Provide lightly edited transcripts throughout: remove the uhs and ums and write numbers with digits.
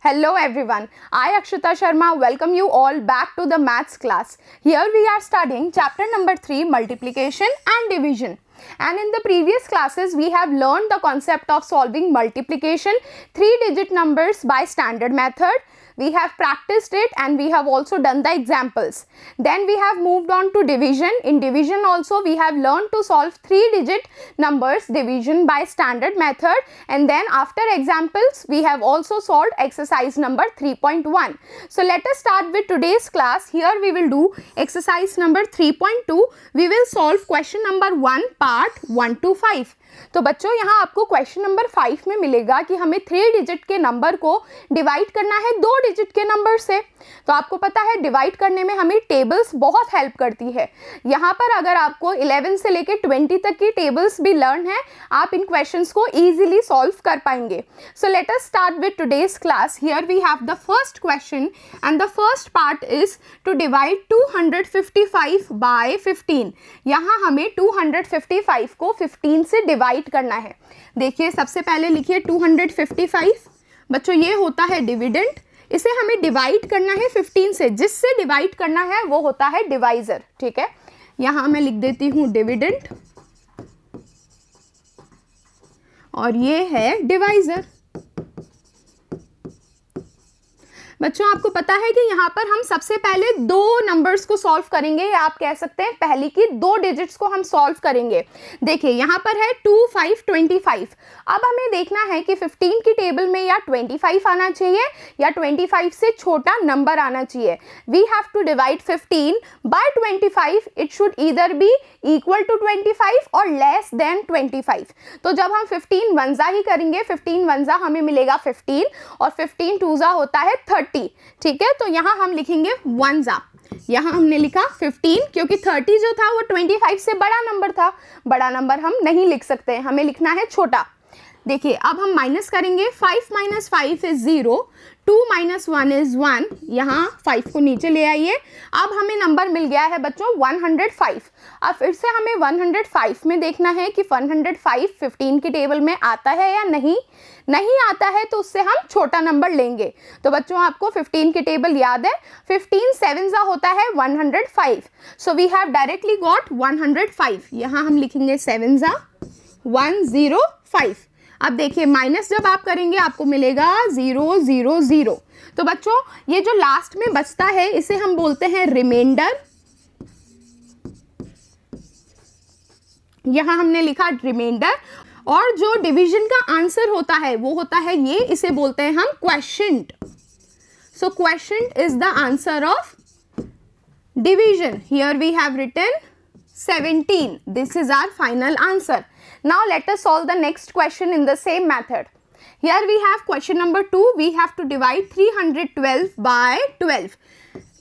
Hello everyone, I Akshita Sharma welcome you all back to the maths class. Here we are studying chapter number 3 multiplication and division. And in the previous classes we have learned the concept of solving multiplication 3-digit numbers by standard method. We have practiced it and we have also done the examples. Then we have moved on to division. In division also we have learned to solve 3-digit numbers division by standard method, and then after examples we have also solved exercise number 3.1. So let us start with today's class. Here we will do exercise number 3.2. We will solve question number 1 part 1 to 5. तो बच्चों यहाँ आपको question number 5 में मिलेगा कि हमें 3 digit के number को डिवाइड करना है 2 डिजिट के नंबर से। तो आपको पता है डिवाइड करने में हमें टेबल्स बहुत हेल्प करती है। यहाँ पर अगर आपको 11 से लेकर 20 तक की टेबल्स भी लर्न है, आप इन क्वेश्चंस को इजीली सॉल्व कर पाएंगे। So let us start with today's class. Here we have the first question and the first part is to divide 255 by 15। यहाँ हमें 255 को 15 से डिवाइड करना है। देखिए सबसे पहले लिखिए 255। बच्चों ये होता है डिविडेंड, इसे हमें डिवाइड करना है 15 से। जिससे डिवाइड करना है वो होता है डिवाइजर। ठीक है, यहां मैं लिख देती हूं डिविडेंड और ये है डिवाइजर। बच्चों आपको पता है कि यहाँ पर हम सबसे पहले 2 नंबर्स को सॉल्व करेंगे, या आप कह सकते हैं पहली की 2 डिजिट्स को हम सॉल्व करेंगे। देखिए यहाँ पर है 2, 5, 25। अब हमें देखना है कि 15 की टेबल में या 25 आना चाहिए या 25 से छोटा नंबर आना चाहिए। We have to divide 15 by 25। It should either be equal to 25 और लेस देन 25। तो जब हम 15 वंजा ही करेंगे, 15 वंजा हमें मिलेगा 15 और 15 टूजा होता है 30। ठीक है, तो यहाँ हम लिखेंगे वंजा। यहाँ हमने लिखा 15 क्योंकि 30 जो था वो 25 से बड़ा नंबर था। बड़ा नंबर हम नहीं लिख सकते, हमें लिखना है छोटा। देखिए अब हम माइनस करेंगे। 5 - 5 इज 0, 2 - 1 इज 1। यहाँ 5 को नीचे ले आइए। अब हमें नंबर मिल गया है बच्चों 105। अब फिर से हमें 105 में देखना है कि 105 15 की टेबल में आता है या नहीं। नहीं आता है तो उससे हम छोटा नंबर लेंगे। तो बच्चों आपको 15 की टेबल याद है, 15 7 होता है 105। So we have directly got 105। यहाँ हम लिखेंगे 7 105। अब देखिए माइनस जब आप करेंगे आपको मिलेगा 0 0 0। तो बच्चों ये जो लास्ट में बचता है इसे हम बोलते हैं रिमाइंडर। यहाँ हमने लिखा रिमाइंडर। और जो डिवीजन का आंसर होता है वो होता है ये, इसे बोलते हैं हम quotient. So quotient is the answer of division. Here we have written 17. This is our final answer. Now let us solve the next question in the same method. Here we have question number 2. We have to divide 312 by 12.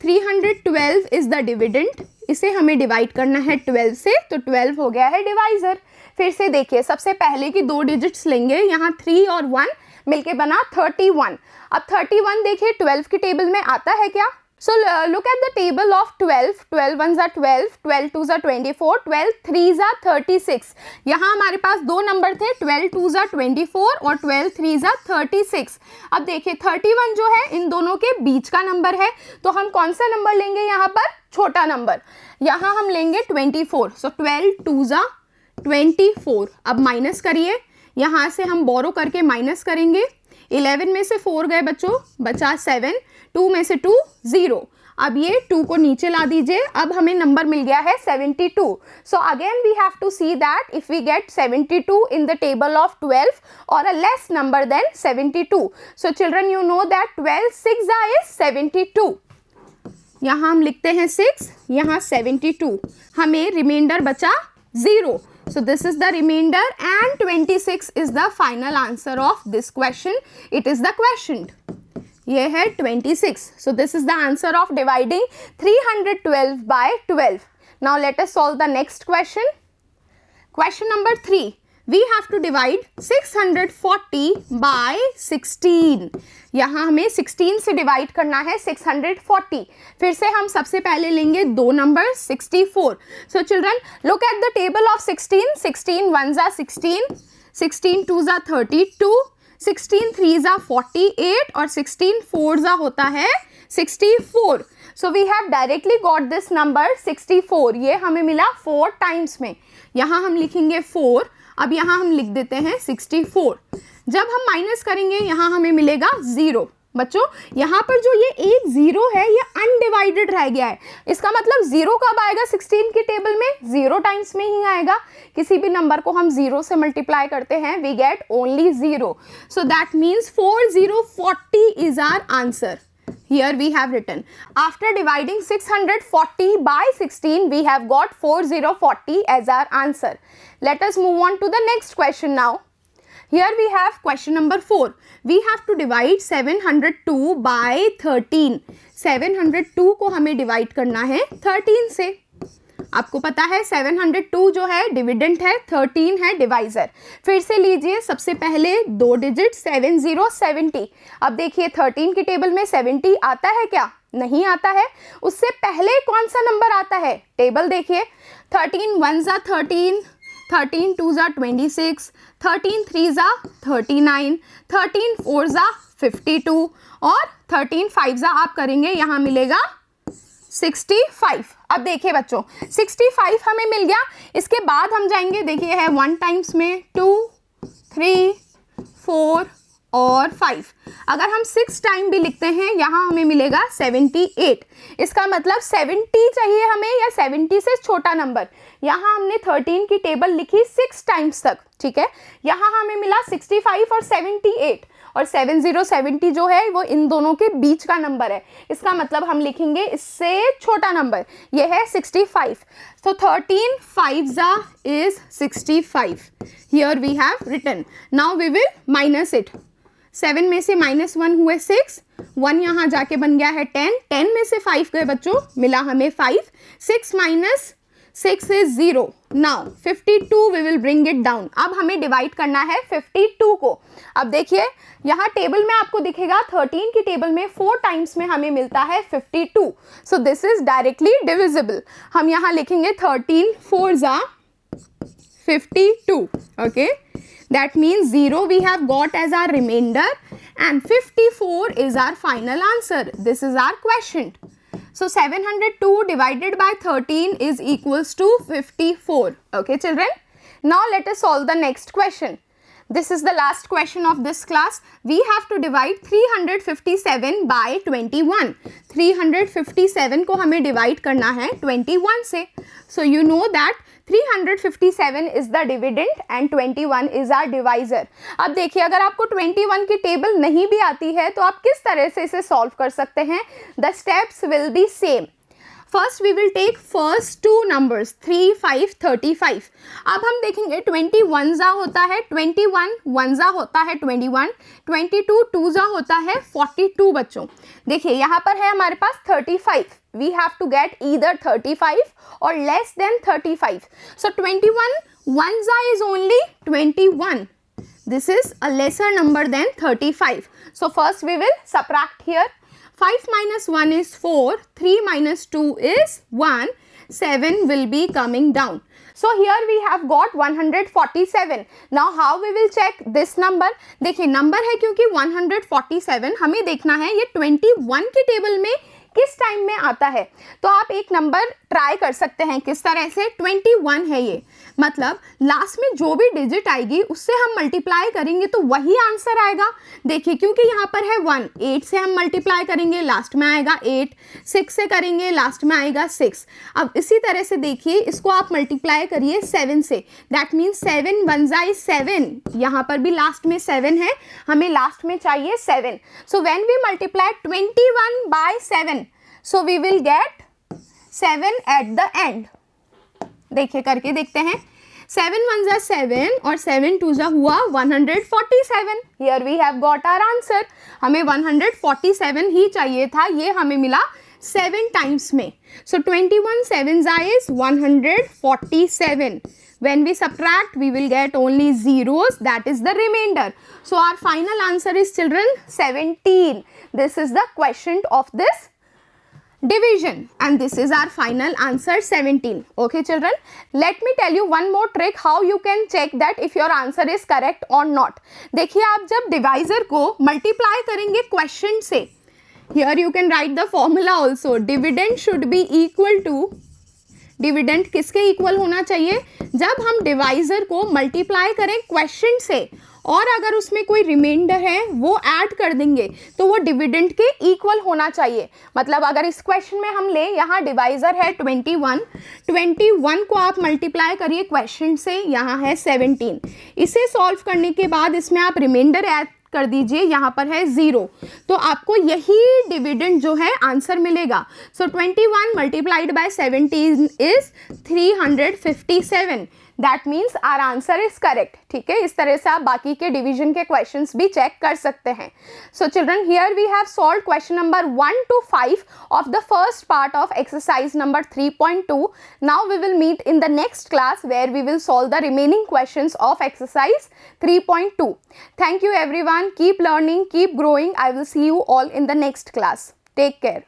312 is the dividend. इसे हमें divide करना है 12 से, तो 12 हो गया है divisor. फिर से देखिए सबसे पहले की 2 डिजिट्स लेंगे। यहाँ 3 और 1 मिलके बना 31। अब 31 देखिए 12 की टेबल में आता है क्या? So look at the table of 12. 12 1s are 12, 12 2s are 24, 12 3s are 36. यहाँ हमारे पास 2 नंबर थे, 12 2s are 24 और 12 3s are 36. अब देखिए 31 जो है इन दोनों के बीच का नंबर है, तो हम कौन सा नंबर लेंगे यहाँ पर? छोटा नंबर। यहाँ हम लेंगे 24. So 12 2s are 24. अब माइनस करिए, यहाँ से हम बोरो करके माइनस करेंगे। 11 में से 4 गए बच्चों, बचा 7, 2 में से 2 0। अब ये 2 को नीचे ला दीजिए। अब हमें नंबर मिल गया है 72। So again we have to see that if we get 72 in the table of 12 और a less number than 72। So children you know that 12 6 is 72। यहाँ हम लिखते हैं 6, यहाँ 72। हमें रिमाइंडर बचा 0। So this is the remainder and 26 is the final answer of this question. It is the quotient. ये है 26. So this is the answer of dividing 312 by 12. Now let us solve the next question. Question number 3. We have to divide 640 by 16. यहाँ हमें 16 से divide करना है 640। फिर से हम सबसे पहले लेंगे 2 number 64। So children look at the table of 16. 16 1s are 16, 16 2s are 32, 16 3s are 48 और 16 4s होता है 64. So we have directly got this number 64. ये हमें मिला 4 टाइम्स में. यहाँ हम लिखेंगे 4. अब यहाँ हम लिख देते हैं 64. जब हम माइनस करेंगे यहाँ हमें मिलेगा 0. बच्चों यहाँ पर जो ये एक 0 है ये अनडिवाइडेड रह गया है. इसका मतलब 0 कब आएगा 16 की टेबल में? 0 टाइम्स में ही आएगा. किसी भी नंबर को हम 0 से मल्टीप्लाई करते हैं we get only 0. So that means 4040 is our answer. Here we have written, after dividing 640 by 16 we have got 4040 as our answer. Let us move on to the next question now. Here we have question number 4. We have to divide 702 by 13. 702 को हमें divide करना है 13 से. आपको पता है 702 जो है डिविडेंट है, 13 है डिवाइजर. फिर से लीजिए, सबसे पहले 2 डिजिट 7070. अब देखिए 13 की टेबल में 70 आता है क्या? नहीं आता है. उससे पहले कौन सा नंबर आता है? टेबल देखिए, 13 1s are 13, 13 2s are 26, 13 3s are 39, 13 4s are 52 और 13 5s आप करेंगे, यहाँ मिलेगा 65. अब देखिए बच्चों 65 हमें मिल गया. इसके बाद हम जाएंगे, देखिए है 1 टाइम्स में 2 3 4 और 5. अगर हम 6 टाइम भी लिखते हैं यहाँ हमें मिलेगा 78. इसका मतलब 70 चाहिए हमें या 70 से छोटा नंबर. यहाँ हमने 13 की टेबल लिखी 6 टाइम्स तक, ठीक है. यहाँ हमें मिला 65 और 78 और 7070 जो है वो इन दोनों के बीच का नंबर है. इसका मतलब हम लिखेंगे इससे छोटा नंबर, ये है 65. So 13 5s is 65. Here we have written. Now we will minus it. 7 में से -1 हुए 6, 1 यहाँ जाके बन गया है 10, 10 में से 5 गए बच्चों, मिला हमें 5. 6 minus 6 is 0. Now 52 we will bring it down. अब हमें डिवाइड करना है 52 को. अब देखिए यहाँ टेबल में आपको दिखेगा 13 की टेबल में 4 टाइम्स में हमें मिलता है 52. So this is directly divisible. हम यहाँ लिखेंगे 13 4s are 52. Okay, that means 0 we have got as our remainder and 54 is our final answer. This is our quotient. So 702 divided by 13 is equals to 54. Okay children. Now let us solve the next question. This is the last question of this class. We have to divide 357 by 21. 357 को हमें divide करना है 21 से. So you know that 357 is the dividend and 21 is our divisor. अब देखिए अगर आपको 21 की टेबल नहीं भी आती है तो आप किस तरह से इसे सॉल्व कर सकते हैं? The steps will be same. First we will take first two numbers 3 5 35. अब हम देखेंगे 21 होता है 21, 1 होता है 21, 22 2 होता है 42 बच्चों. देखिए यहाँ पर है हमारे पास 35. We have to get either 35 or less than 35. So 21 1 is only 21. This is a lesser number than 35. So first we will subtract here. 5 minus 1 is 4, 3 minus 2 is 1, 7 will be coming down. So here we have got 147. Now how we will check this number? देखिए number है क्योंकि 147 हमें देखना है ये 21 की table में किस टाइम में आता है. तो आप एक नंबर ट्राई कर सकते हैं. किस तरह से? 21 है ये, मतलब लास्ट में जो भी डिजिट आएगी उससे हम मल्टीप्लाई करेंगे तो वही आंसर आएगा. देखिए क्योंकि यहाँ पर है 1, 8 से हम मल्टीप्लाई करेंगे लास्ट में आएगा 8, 6 से करेंगे लास्ट में आएगा 6. अब इसी तरह से देखिए इसको आप मल्टीप्लाई करिए 7 से. That means 7 1 is 7. यहाँ पर भी लास्ट में 7 है, हमें लास्ट में चाहिए 7. So when we multiply 21 by 7, so we will get 7 at the end. देखिए करके देखते हैं. 7 1 are 7 और 7 2 हुआ 147. Here we have got our answer. हमें 147 ही चाहिए था, ये हमें मिला 7 टाइम्स में. So 21 7 is 147. When we subtract, we will get only zeros. That is the remainder. So our final answer is children 17. This is the quotient of this division, and this is our final answer 17. Okay children, let me tell you one more trick how you can check that if your answer is correct or not. देखिए आप जब divisor को multiply करेंगे question से, here you can write the formula also, dividend should be equal to, dividend किसके equal होना चाहिए, जब हम डिवाइजर को मल्टीप्लाई करें क्वेश्चन से और अगर उसमें कोई रिमाइंडर है वो ऐड कर देंगे तो वो डिविडेंड के इक्वल होना चाहिए. मतलब अगर इस क्वेश्चन में हम ले, यहाँ डिवाइजर है 21 को आप मल्टीप्लाई करिए क्वेश्चन से, यहाँ है 17. इसे सॉल्व करने के बाद इसमें आप रिमाइंडर ऐड कर दीजिए, यहाँ पर है 0, तो आपको यही डिविडेंड जो है आंसर मिलेगा. So 21 multiplied by 17 is 357. That means our answer is correct. ठीक है, इस तरह से आप बाकी के डिवीजन के क्वेश्चंस भी चेक कर सकते हैं. So children, here we have solve question number 1 to 5 of the first part of exercise number 3.2. Now we will meet in the next class where we will solve the remaining questions of exercise 3.2. Thank you everyone. Keep learning, keep growing. I will see you all in the next class. Take care.